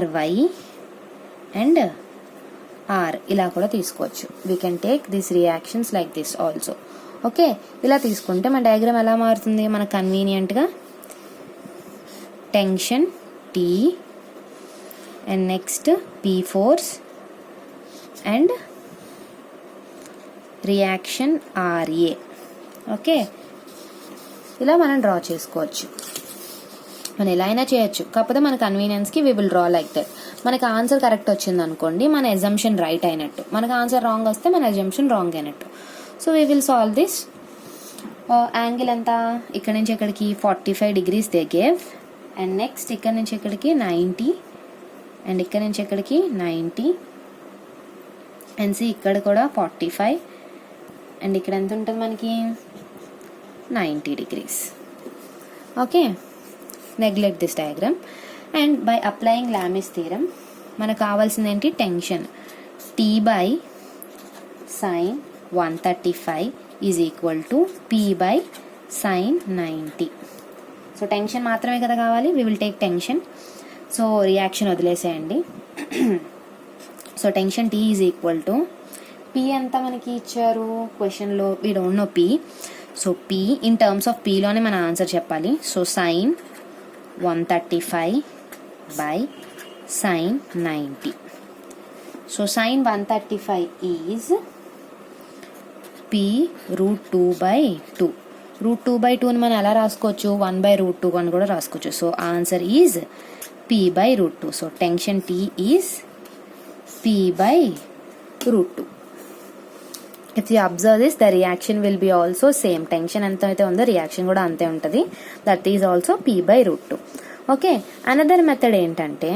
RY and R ఇలా కూడా తీసుకోవచ్చు. We can take this reactions like this also. Okay, ఇలా తీసుకుంటే మన డయాగ్రామ్ ఎలా మారుతుంది? మనకు కన్వీనియంట్గా tension T and next P force and reaction RA. Okay, ఇలా మనం డ్రా చేసుకోవచ్చు. మనం ఎలా అయినా చేయొచ్చు, కాకపోతే మన కన్వీనియన్స్కి we will draw like that. మనకు ఆన్సర్ కరెక్ట్ వచ్చింది అనుకోండి, మన ఎజంప్షన్ రైట్ అయినట్టు. మనకు ఆన్సర్ రాంగ్ వస్తే మన ఎజంప్షన్ రాంగ్ అయినట్టు. So we will solve this. Angle ఎంత? ఇక్కడ నుంచి ఇక్కడికి 45 degrees they gave, and next ఇక్కడ నుంచి ఇక్కడికి 90, అండ్ ఇక్కడ నుంచి ఇక్కడికి 90, అండ్ సి ఇక్కడ కూడా 45, అండ్ ఇక్కడ ఎంత ఉంటుంది మనకి? 90 degrees. Okay, neglect this diagram. And by applying Lami's theorem మనకు కావాల్సింది ఏంటి? Tension T by sin 135 is equal to P by sin 90. So tension మాత్రమే కదా కావాలి, we will take tension. So reaction వదిలేసేయండి. So tension T is equal to P ఎంత మనకి ఇచ్చారు క్వశ్చన్లో? We don't know P. So P in terms of Pలోనే మన ఆన్సర్ చెప్పాలి. So sin 135 by sin 90. So sin 135 is P √2 by 2. √2 by 2ని మనం ఎలా రాసుకోవచ్చు? 1 బై √2 అని కూడా రాసుకోవచ్చు. So answer is P by √2. So tension T is P by √2. If you observe this, the reaction will be also same. Tension ఎంత అయితే ఉందో రియాక్షన్ కూడా అంతే ఉంటుంది. That is also P by √2. Okay, another method ఏంటంటే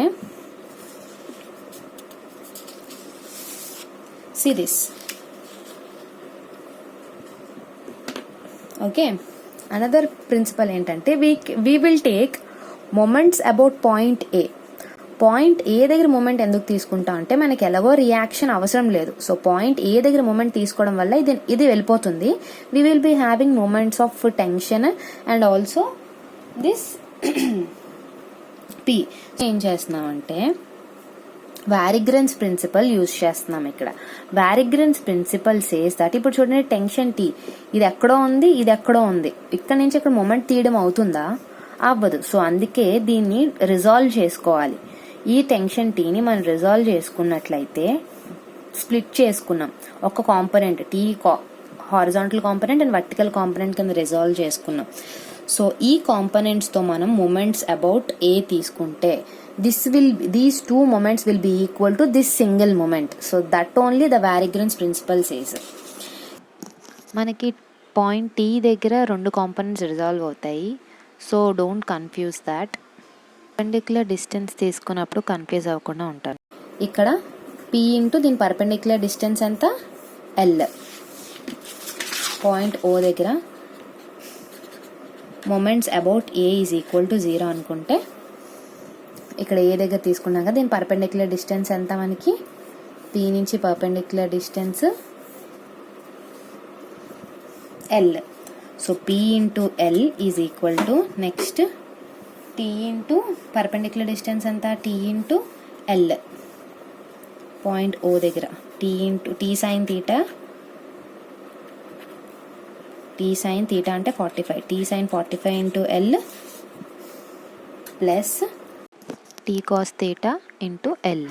See this. Okay, another principle ఏంటంటే we will take moments about point A. Point A దగ్గర moment ఎందుకు తీసుకుంటాం అంటే మనకి ఎలాగో రియాక్షన్ అవసరం లేదు. సో పాయింట్ ఏ దగ్గర మూమెంట్ తీసుకోవడం వల్ల ఇది వెళ్ళిపోతుంది. We will be having moments of tension and also this P. ఏం చేస్తున్నామంటే వారిగ్రెన్స్ ప్రిన్సిపల్ యూజ్ చేస్తున్నాం ఇక్కడ. వారిగ్రెన్స్ ప్రిన్సిపల్ సేస్ దట్, ఇప్పుడు చూడండి టెన్షన్ టీ, ఇది ఎక్కడో ఉంది, ఇది ఎక్కడో ఉంది, ఇక్కడ నుంచి ఇక్కడ మూమెంట్ తీయడం అవుతుందా? అవ్వదు. సో అందుకే దీన్ని రిజాల్వ్ చేసుకోవాలి. ఈ టెన్షన్ టీని మనం రిజాల్వ్ చేసుకున్నట్లయితే స్ప్లిట్ చేసుకున్నాం. ఒక component T horizontal component and vertical component కింద రిజాల్వ్ చేసుకున్నాం. సో ఈ కాంపొనెంట్స్తో మనం మూమెంట్స్ అబౌట్ ఏ తీసుకుంటే these two moments will be equal to this single moment. So that only the Varignon's principle says. మనకి పాయింట్ టీ దగ్గర 2 components resolve అవుతాయి. So don't confuse that. Perpendicular distance తీసుకున్నప్పుడు confuse అవ్వకుండా ఉంటాను. ఇక్కడ P into దీని perpendicular distance ఎంత? L. Point O దగ్గర moments about A is equal to 0 అనుకుంటే, ఇక్కడ ఏ దగ్గర తీసుకున్నాక దీని పర్పెండిక్యులర్ డిస్టెన్స్ ఎంత మనకి? పి నుంచి perpendicular distance L. So P into L is equal to next T into perpendicular distance ఎంత? T into L. Point O దగ్గర T into T sine theta అంటే 45. T sine 45 into L plus T cos theta into L.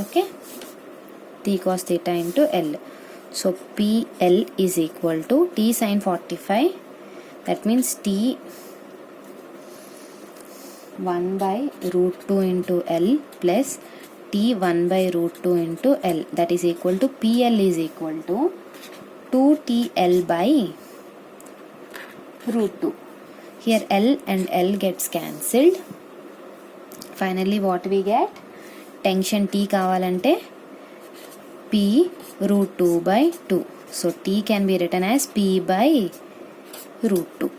Okay, t cos theta into L. So PL is equal to t sin 45, that means t 1 by root 2 into L plus t 1 by root 2 into L, that is equal to PL is equal to 2TL by root 2. Here L and L gets cancelled. Finally what we get? Tension T కావాలంటే P root 2 by 2. So T can be written as P by root 2.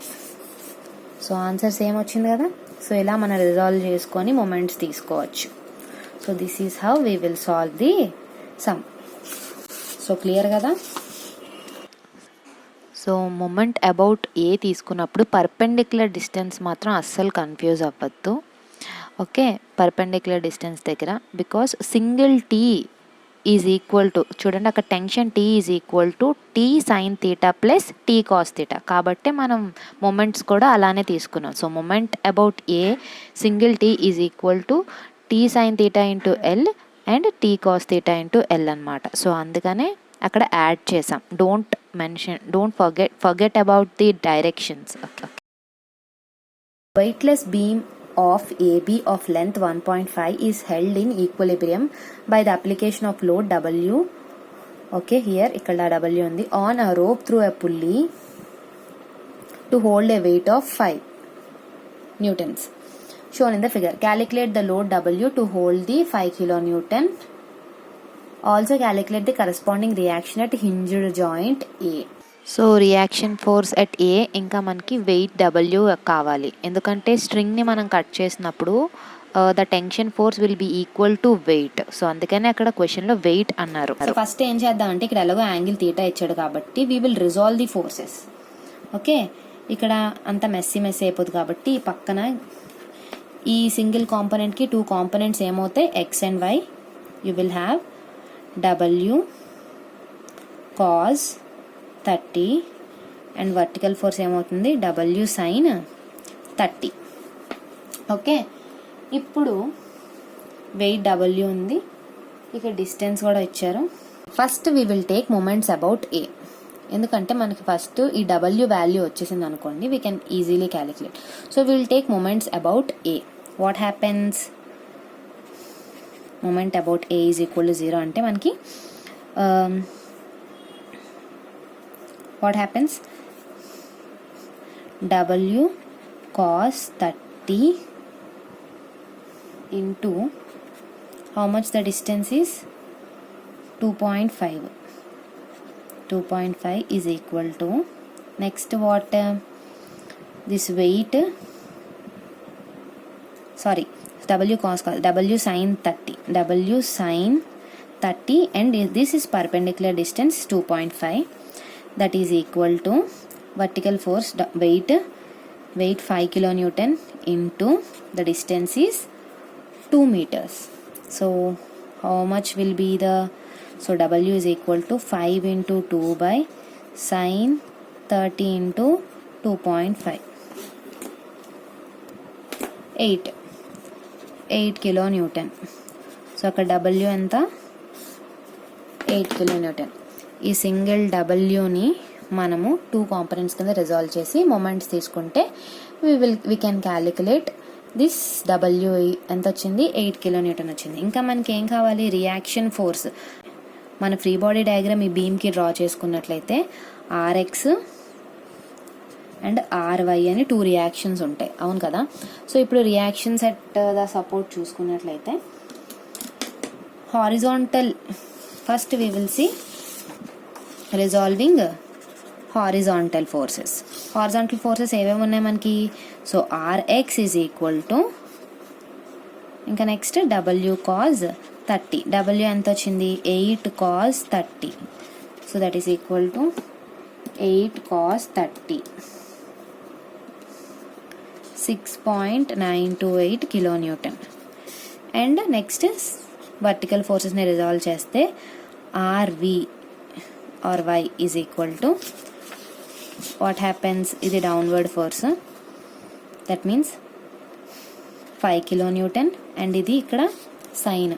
So answer same వచ్చింది కదా. So ఇలా మనం resolve చేసుకొని moments తీసుకోవచ్చు. So this is how we will solve the sum. So clear కదా. So moment about A తీసుకున్నప్పుడు perpendicular distance మాత్రం అస్సలు కన్ఫ్యూజ్ అవ్వద్దు. ఓకే, పర్పెండిక్యులర్ డిస్టెన్స్ దగ్గర because single T is equal to, చూడండి అక్కడ tension T is equal to T sine theta plus T cos theta, కాబట్టి మనం మూమెంట్స్ కూడా అలానే తీసుకున్నాం. So moment about A single T is equal to T sine theta into L and T cos theta into L అనమాట. So అందుకనే అక్కడ add చేసాం. Don't forget about the directions. Okay, weightless beam of AB of length 1.5 is held in equilibrium by the application of load W. Okay, here ikkada W undi on a rope through a pulley to hold a weight of 5 newtons shown in the figure. Calculate the load W to hold the 5 kilonewton. Also calculate the corresponding reaction at hinged joint A. So reaction force at a ఇంకా మనకి wait W కావాలి, ఎందుకంటే స్ట్రింగ్ని మనం cut చేసినప్పుడు the tension force will be equal to weight. So అందుకనే అక్కడ క్వశ్చన్లో wait అన్నారు. సో ఫస్ట్ ఏం చేద్దాం అంటే ఇక్కడ ఎలాగో యాంగిల్ తీటా ఇచ్చాడు కాబట్టి we will resolve the forces. Okay, ఇక్కడ అంత మెస్సీ అయిపోతుంది కాబట్టి ఈ పక్కన ఈ సింగిల్ కాంపోనెంట్కి 2 కాంపోనెంట్స్ ఏమవుతాయి? X and Y. You will have W cos 30 and vertical force ఏమవుతుంది? W sine 30. ఓకే, ఇప్పుడు వెయిట్ డబ్ల్యూ ఉంది, ఇక్కడ డిస్టెన్స్ కూడా ఇచ్చారు. First we will take moments about A, ఎందుకంటే మనకి ఫస్ట్ ఈ డబ్ల్యూ వాల్యూ వచ్చేసింది అనుకోండి, we can easily calculate. So we will take moments about A. What happens? Moment about A is equal to 0 అంటే మనకి what happens? W cos 30 into how much the distance is 2.5. 2.5 is equal to next what this weight, sorry, w cos w sin 30, w sin 30 and this is perpendicular distance 2.5, that is equal to vertical force weight 5 kilonewton into the distance is 2 meters. So how much will be the, so w is equal to 5 into 2 by sin 30 into 2.5, 8 kilonewton. So అక్కడ w ఎంత, 8 kilonewton. ఈ single wని మనము 2 components కింద resolve చేసి moments తీసుకుంటే we can calculate this w ఎంత వచ్చింది, 8 kilonewton వచ్చింది. ఇంకా మనకి ఏం కావాలి, రియాక్షన్ ఫోర్స్. మన ఫ్రీ బాడీ డయాగ్రామ్ ఈ బీమ్కి డ్రా చేసుకున్నట్లయితే ఆర్ఎక్స్ అండ్ ఆర్వై అని 2 రియాక్షన్స్ ఉంటాయి, అవును కదా. సో ఇప్పుడు రియాక్షన్స్ ఎట్ ద సపోర్ట్ చూసుకున్నట్లయితే horizontal, first we will see resolving horizontal forces. Horizontal forces ఏమేమి ఉన్నాయి మనకి, so RX is equal to, ఇంకా నెక్స్ట్ డబ్ల్యూ కాజ్ 30, డబ్ల్యూ ఎంత వచ్చింది, 8 cos 30, so that is equal to 8 cos 30, 6.928 kilonewton. And next vertical ఫోర్సెస్ని resolve చేస్తే R V R Y is equal to what happens, ఇది downward force, that means 5 kilonewton and ఇది ఇక్కడ sine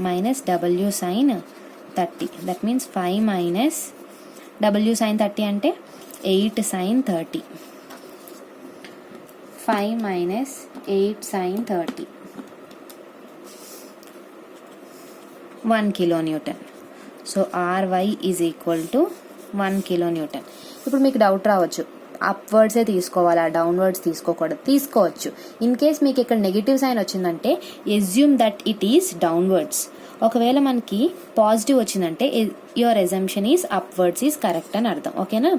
minus W sine 30, that means 5 minus W sine 30 అంటే 8 sin 30, 5 minus 8 sin 30, 1 kilonewton. సో R Y is equal to 1 kilonewton. ఇప్పుడు మీకు doubt రావచ్చు, అప్వర్డ్సే తీసుకోవాలా, downwards తీసుకోకూడదు, తీసుకోవచ్చు. ఇన్ కేస్ మీకు ఇక్కడ నెగిటివ్ సైన్ వచ్చిందంటే assume that it is downwards. ఒకవేళ మనకి పాజిటివ్ వచ్చిందంటే your assumption is upwards is correct అని అర్థం, ఓకేనా.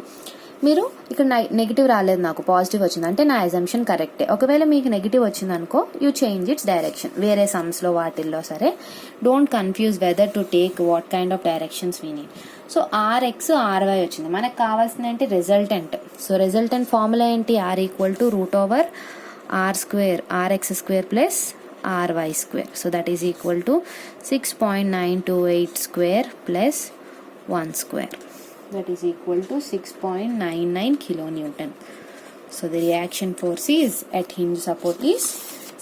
మీరు ఇక్కడ నెగిటివ్ రాలేదు, నాకు పాజిటివ్ వచ్చిందంటే నా ఎజంప్షన్ కరెక్టే. ఒకవేళ మీకు నెగిటివ్ వచ్చిందనుకో యూ చేంజ్ ఇట్స్ డైరెక్షన్, వేరే సమ్స్లో వాటిల్లో సరే. Don't confuse whether to take what kind of directions we need. So RX RY వచ్చింది, మనకు కావాల్సింది ఏంటి, రిజల్టెంట్. సో రిజల్టెంట్ ఫార్ములా ఏంటి, R equal to root over R square RX square plus RY square. So that is equal to 6.928 square plus 1 square. That is equal to 6.99 kilonewton. So the reaction force is at hinge support is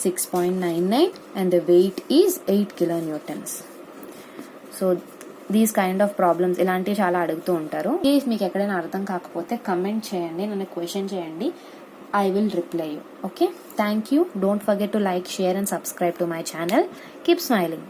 6.99 and the weight is 8 kilonewtons. So these kind of problems ఇలాంటివి చాలా అడుగుతూ ఉంటారు. Please మీకు ఎక్కడైనా అర్థం కాకపోతే comment చేయండి, నన్ను క్వశ్చన్ చేయండి, I will reply you. Okay, thank you. Don't forget to like, share and subscribe to my channel. Keep smiling.